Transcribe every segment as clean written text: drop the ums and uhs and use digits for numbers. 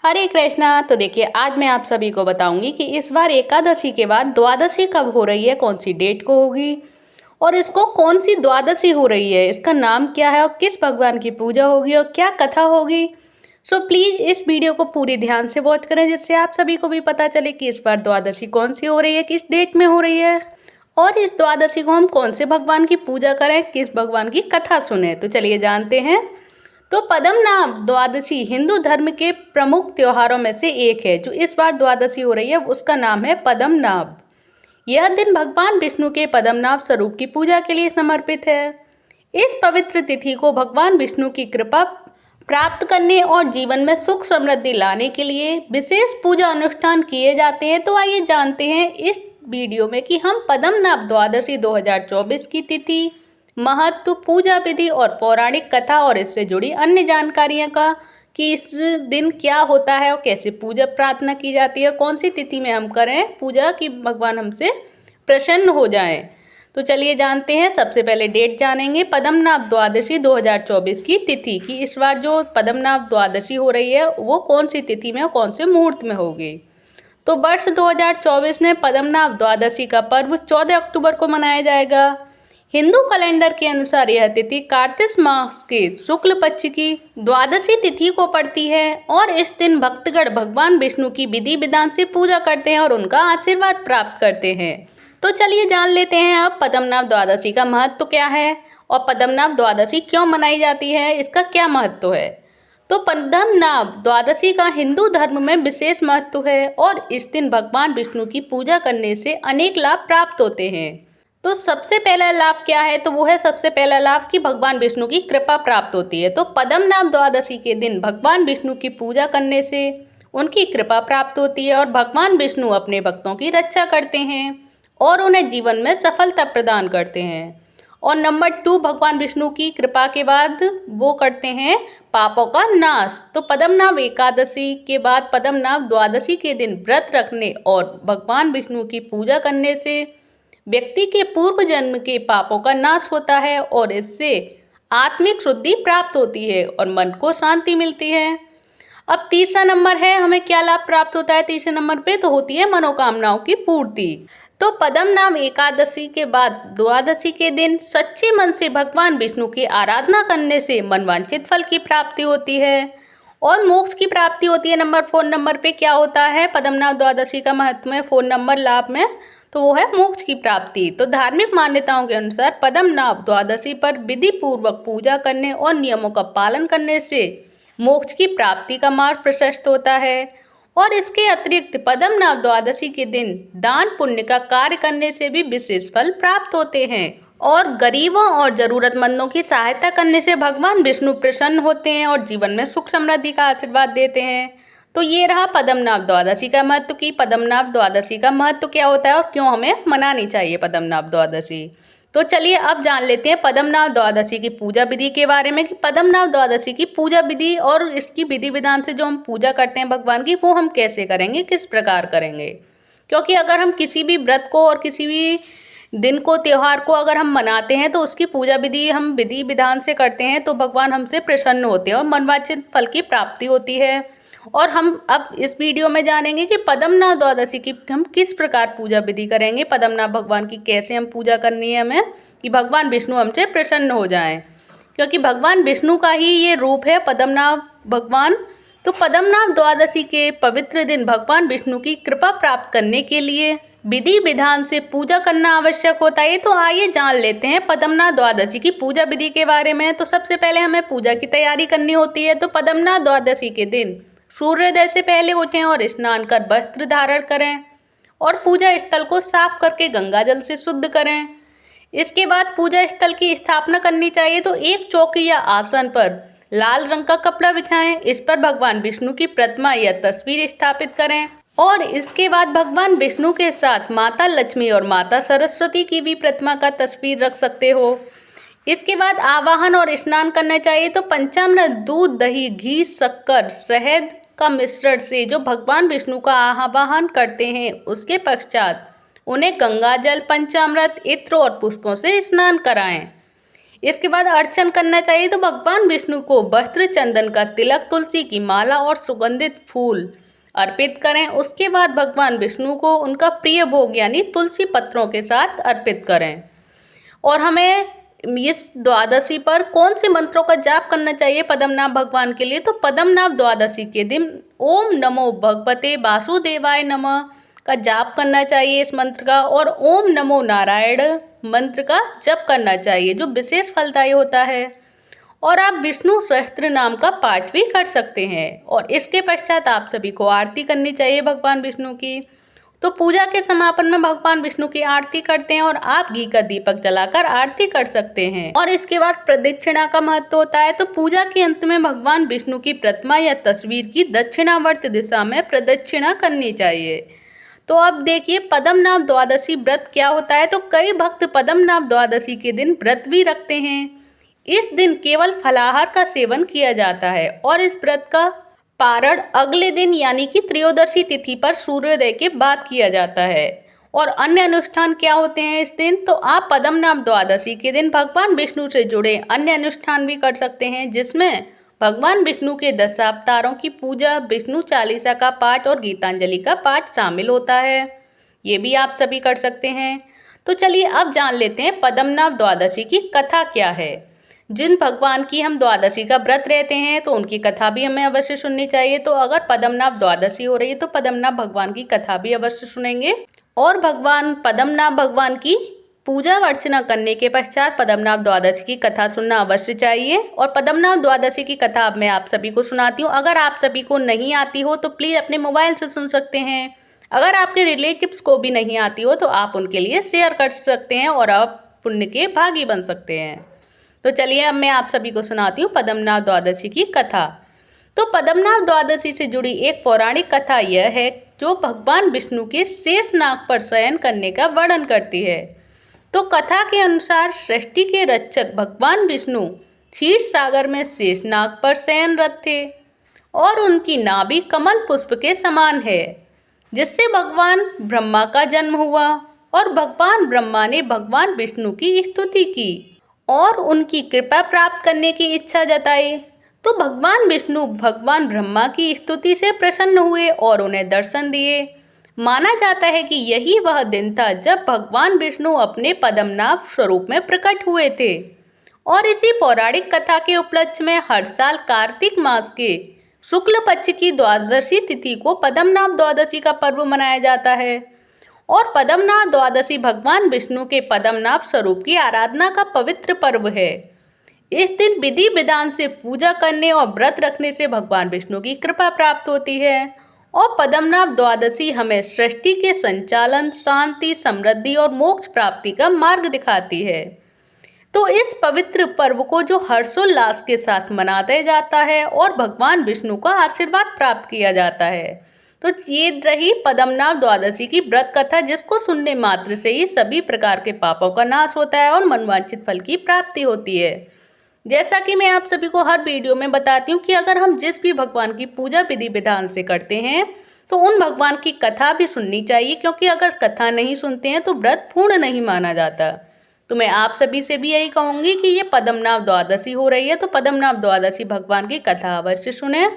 हरे कृष्णा। तो देखिए, आज मैं आप सभी को बताऊंगी कि इस बार एकादशी के बाद द्वादशी कब हो रही है, कौन सी डेट को होगी और इसको कौन सी द्वादशी हो रही है, इसका नाम क्या है और किस भगवान की पूजा होगी और क्या कथा होगी। सो प्लीज़ इस वीडियो को पूरी ध्यान से वॉच करें, जिससे आप सभी को भी पता चले कि इस बार द्वादशी कौन सी हो रही है, किस डेट में हो रही है और इस द्वादशी को हम कौन से भगवान की पूजा करें, किस भगवान की कथा सुने। तो चलिए जानते हैं। तो पद्मनाभ द्वादशी हिंदू धर्म के प्रमुख त्योहारों में से एक है। जो इस बार द्वादशी हो रही है उसका नाम है पद्मनाभ। यह दिन भगवान विष्णु के पद्मनाभ स्वरूप की पूजा के लिए समर्पित है। इस पवित्र तिथि को भगवान विष्णु की कृपा प्राप्त करने और जीवन में सुख समृद्धि लाने के लिए विशेष पूजा अनुष्ठान किए जाते हैं। तो आइए जानते हैं इस वीडियो में कि हम पद्मनाभ द्वादशी 2024 की तिथि, महत्व, पूजा विधि और पौराणिक कथा और इससे जुड़ी अन्य जानकारियां का कि इस दिन क्या होता है और कैसे पूजा प्रार्थना की जाती है, कौन सी तिथि में हम करें पूजा कि भगवान हमसे प्रसन्न हो जाएं। तो चलिए जानते हैं। सबसे पहले डेट जानेंगे पद्मनाभ द्वादशी 2024 की तिथि की इस बार जो पद्मनाभ द्वादशी हो रही है वो कौन सी तिथि में और कौन से मुहूर्त में होगी। तो वर्ष 2024 में पद्मनाभ द्वादशी का पर्व 14 अक्टूबर को मनाया जाएगा। हिंदू कैलेंडर के अनुसार यह तिथि कार्तिक मास के शुक्ल पक्ष की द्वादशी तिथि को पड़ती है और इस दिन भक्तगण भगवान विष्णु की विधि विधान से पूजा करते हैं और उनका आशीर्वाद प्राप्त करते हैं। तो चलिए जान लेते हैं अब पद्मनाभ द्वादशी का महत्व क्या है और पद्मनाभ द्वादशी क्यों मनाई जाती है, इसका क्या महत्व है। तो पद्मनाभ द्वादशी का हिंदू धर्म में विशेष महत्व है और इस दिन भगवान विष्णु की पूजा करने से अनेक लाभ प्राप्त होते हैं। तो सबसे पहला लाभ क्या है, तो वो है सबसे पहला लाभ कि भगवान विष्णु की कृपा प्राप्त होती है। तो पद्मनाभ द्वादशी के दिन भगवान विष्णु की पूजा करने से उनकी कृपा प्राप्त होती है और भगवान विष्णु अपने भक्तों की रक्षा करते हैं और उन्हें जीवन में सफलता प्रदान करते हैं। और नंबर 2, भगवान विष्णु की कृपा के बाद वो करते हैं पापों का नाश। तो पद्मनाभ एकादशी के बाद पद्मनाभ द्वादशी के दिन व्रत रखने और भगवान विष्णु की पूजा करने से व्यक्ति के पूर्व जन्म के पापों का नाश होता है और इससे आत्मिक शुद्धि प्राप्त होती है और मन को शांति मिलती है। अब तीसरा नंबर है, हमें क्या लाभ प्राप्त होता है तीसरे नंबर पे, तो होती है मनोकामनाओं की पूर्ति। तो पद्मनाभ एकादशी के बाद द्वादशी के दिन सच्चे मन से भगवान विष्णु की आराधना करने से मनवांछित फल की प्राप्ति होती है और मोक्ष की प्राप्ति होती है। नंबर 4 नंबर पे क्या होता है पद्मनाभ द्वादशी का महत्व में 4 नंबर लाभ में, तो वो है मोक्ष की प्राप्ति। तो धार्मिक मान्यताओं के अनुसार पद्मनाभ द्वादशी पर विधि पूर्वक पूजा करने और नियमों का पालन करने से मोक्ष की प्राप्ति का मार्ग प्रशस्त होता है और इसके अतिरिक्त पद्मनाभ द्वादशी के दिन दान पुण्य का कार्य करने से भी विशेष फल प्राप्त होते हैं और गरीबों और जरूरतमंदों की सहायता करने से भगवान विष्णु प्रसन्न होते हैं और जीवन में सुख समृद्धि का आशीर्वाद देते हैं। तो ये रहा पद्मनाभ द्वादशी का महत्व कि पद्मनाभ द्वादशी का महत्व क्या होता है और क्यों हमें मनानी चाहिए पद्मनाभ द्वादशी। तो चलिए अब जान लेते हैं पद्मनाभ द्वादशी की पूजा विधि के बारे में कि पद्मनाभ द्वादशी की पूजा विधि और इसकी विधि विधान से जो हम पूजा करते हैं भगवान की वो हम कैसे करेंगे, किस प्रकार करेंगे। क्योंकि अगर हम किसी भी व्रत को और किसी भी दिन को, त्यौहार को अगर हम मनाते हैं तो उसकी पूजा विधि हम विधि विधान से करते हैं तो भगवान हमसे प्रसन्न होते हैं और मनवांछित फल की प्राप्ति होती है। और हम अब इस वीडियो में जानेंगे कि पद्मनाभ द्वादशी की हम किस प्रकार पूजा विधि करेंगे, पद्मनाभ भगवान की कैसे हम पूजा करनी है हमें कि भगवान विष्णु हमसे प्रसन्न हो जाएं, क्योंकि भगवान विष्णु का ही ये रूप है पद्मनाभ भगवान। तो पद्मनाभ द्वादशी के पवित्र दिन भगवान विष्णु की कृपा प्राप्त करने के लिए विधि विधान से पूजा करना आवश्यक होता है। तो आइए जान लेते हैं पद्मनाभ द्वादशी की पूजा विधि के बारे में। तो सबसे पहले हमें पूजा की तैयारी करनी होती है। तो पद्मनाभ द्वादशी के दिन सूर्योदय से पहले उठें और स्नान कर वस्त्र धारण करें और पूजा स्थल को साफ करके गंगा जल से शुद्ध करें। इसके बाद पूजा स्थल की स्थापना करनी चाहिए। तो एक चौकी या आसन पर लाल रंग का कपड़ा बिछाएं, इस पर भगवान विष्णु की प्रतिमा या तस्वीर स्थापित करें और इसके बाद भगवान विष्णु के साथ माता लक्ष्मी और माता सरस्वती की भी प्रतिमा का तस्वीर रख सकते हो। इसके बाद आवाहन और स्नान करना चाहिए। तो पंचामृत, दूध, दही, घी, शक्कर, शहद का मिश्रण से जो भगवान विष्णु का आवाहन करते हैं उसके पश्चात उन्हें गंगा जल, पंचामृत, इत्र और पुष्पों से स्नान कराएं। इसके बाद अर्चन करना चाहिए तो भगवान विष्णु को वस्त्र, चंदन का तिलक, तुलसी की माला और सुगंधित फूल अर्पित करें। उसके बाद भगवान विष्णु को उनका प्रिय भोग यानी तुलसी पत्रों के साथ अर्पित करें। और हमें इस द्वादशी पर कौन से मंत्रों का जाप करना चाहिए पद्मनाभ भगवान के लिए, तो पद्मनाभ द्वादशी के दिन ओम नमो भगवते वासुदेवाय नमः का जाप करना चाहिए इस मंत्र का, और ओम नमो नारायण मंत्र का जप करना चाहिए जो विशेष फलदायी होता है। और आप विष्णु सहस्त्र नाम का पाठ भी कर सकते हैं। और इसके पश्चात आप सभी को आरती करनी चाहिए भगवान विष्णु की। तो पूजा के समापन में भगवान विष्णु की आरती करते हैं और आप घी का दीपक जलाकर आरती कर सकते हैं। और इसके बाद प्रदक्षिणा का महत्व होता है। तो पूजा के अंत में भगवान विष्णु की प्रतिमा या तस्वीर की दक्षिणावर्त दिशा में प्रदक्षिणा करनी चाहिए। तो अब देखिए पद्मनाभ द्वादशी व्रत क्या होता है। तो कई भक्त पद्मनाभ द्वादशी के दिन व्रत भी रखते हैं। इस दिन केवल फलाहार का सेवन किया जाता है और इस व्रत का पारण अगले दिन यानी कि त्रयोदशी तिथि पर सूर्योदय के बाद किया जाता है। और अन्य अनुष्ठान क्या होते हैं इस दिन, तो आप पद्मनाभ द्वादशी के दिन भगवान विष्णु से जुड़े अन्य अनुष्ठान भी कर सकते हैं, जिसमें भगवान विष्णु के दशावतारों की पूजा, विष्णु चालीसा का पाठ और गीतांजलि का पाठ शामिल होता है। ये भी आप सभी कर सकते हैं। तो चलिए अब जान लेते हैं पद्मनाभ द्वादशी की कथा क्या है। जिन भगवान की हम द्वादशी का व्रत रहते हैं तो उनकी कथा भी हमें अवश्य सुननी चाहिए। तो अगर पद्मनाभ द्वादशी हो रही है तो पद्मनाभ भगवान की कथा भी अवश्य सुनेंगे। और भगवान पद्मनाभ भगवान की पूजा अर्चना करने के पश्चात पद्मनाभ द्वादशी की कथा सुनना अवश्य चाहिए। और पद्मनाभ द्वादशी की कथा अब मैं आप सभी को सुनाती हूँ। अगर आप सभी को नहीं आती हो तो प्लीज़ अपने मोबाइल से सुन सकते हैं। अगर आपके रिलेटिव्स को भी नहीं आती हो तो आप उनके लिए शेयर कर सकते हैं और आप पुण्य के भागी बन सकते हैं। तो चलिए अब मैं आप सभी को सुनाती हूँ पद्मनाभ द्वादशी की कथा। तो पद्मनाभ द्वादशी से जुड़ी एक पौराणिक कथा यह है जो भगवान विष्णु के शेष नाग पर शयन करने का वर्णन करती है। तो कथा के अनुसार सृष्टि के रक्षक भगवान विष्णु क्षीर सागर में शेष नाग पर शयनरत थे और उनकी नाभि कमल पुष्प के समान है, जिससे भगवान ब्रह्मा का जन्म हुआ। और भगवान ब्रह्मा ने भगवान विष्णु की स्तुति की और उनकी कृपा प्राप्त करने की इच्छा जताई। तो भगवान विष्णु भगवान ब्रह्मा की स्तुति से प्रसन्न हुए और उन्हें दर्शन दिए। माना जाता है कि यही वह दिन था जब भगवान विष्णु अपने पद्मनाभ स्वरूप में प्रकट हुए थे। और इसी पौराणिक कथा के उपलक्ष्य में हर साल कार्तिक मास के शुक्ल पक्ष की द्वादशी तिथि को पद्मनाभ द्वादशी का पर्व मनाया जाता है। और पद्मनाभ द्वादशी भगवान विष्णु के पद्मनाभ स्वरूप की आराधना का पवित्र पर्व है। इस दिन विधि विधान से पूजा करने और व्रत रखने से भगवान विष्णु की कृपा प्राप्त होती है। और पद्मनाभ द्वादशी हमें सृष्टि के संचालन, शांति, समृद्धि और मोक्ष प्राप्ति का मार्ग दिखाती है। तो इस पवित्र पर्व को जो हर्षोल्लास के साथ मनाया जाता है और भगवान विष्णु का आशीर्वाद प्राप्त किया जाता है। तो ये रही पद्मनाभ द्वादशी की व्रत कथा, जिसको सुनने मात्र से ही सभी प्रकार के पापों का नाश होता है और मनवांछित फल की प्राप्ति होती है। जैसा कि मैं आप सभी को हर वीडियो में बताती हूँ कि अगर हम जिस भी भगवान की पूजा विधि विधान से करते हैं तो उन भगवान की कथा भी सुननी चाहिए, क्योंकि अगर कथा नहीं सुनते हैं तो व्रत पूर्ण नहीं माना जाता। तो मैं आप सभी से भी यही कहूँगी कि ये पद्मनाभ द्वादशी हो रही है तो पद्मनाभ द्वादशी भगवान की कथा अवश्य सुने।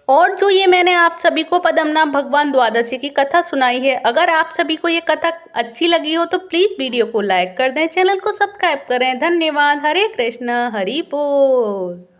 और जो ये मैंने आप सभी को पद्मनाभ भगवान द्वादशी की कथा सुनाई है, अगर आप सभी को ये कथा अच्छी लगी हो तो प्लीज़ वीडियो को लाइक कर दें, चैनल को सब्सक्राइब करें। धन्यवाद। हरे कृष्ण, हरि बोल।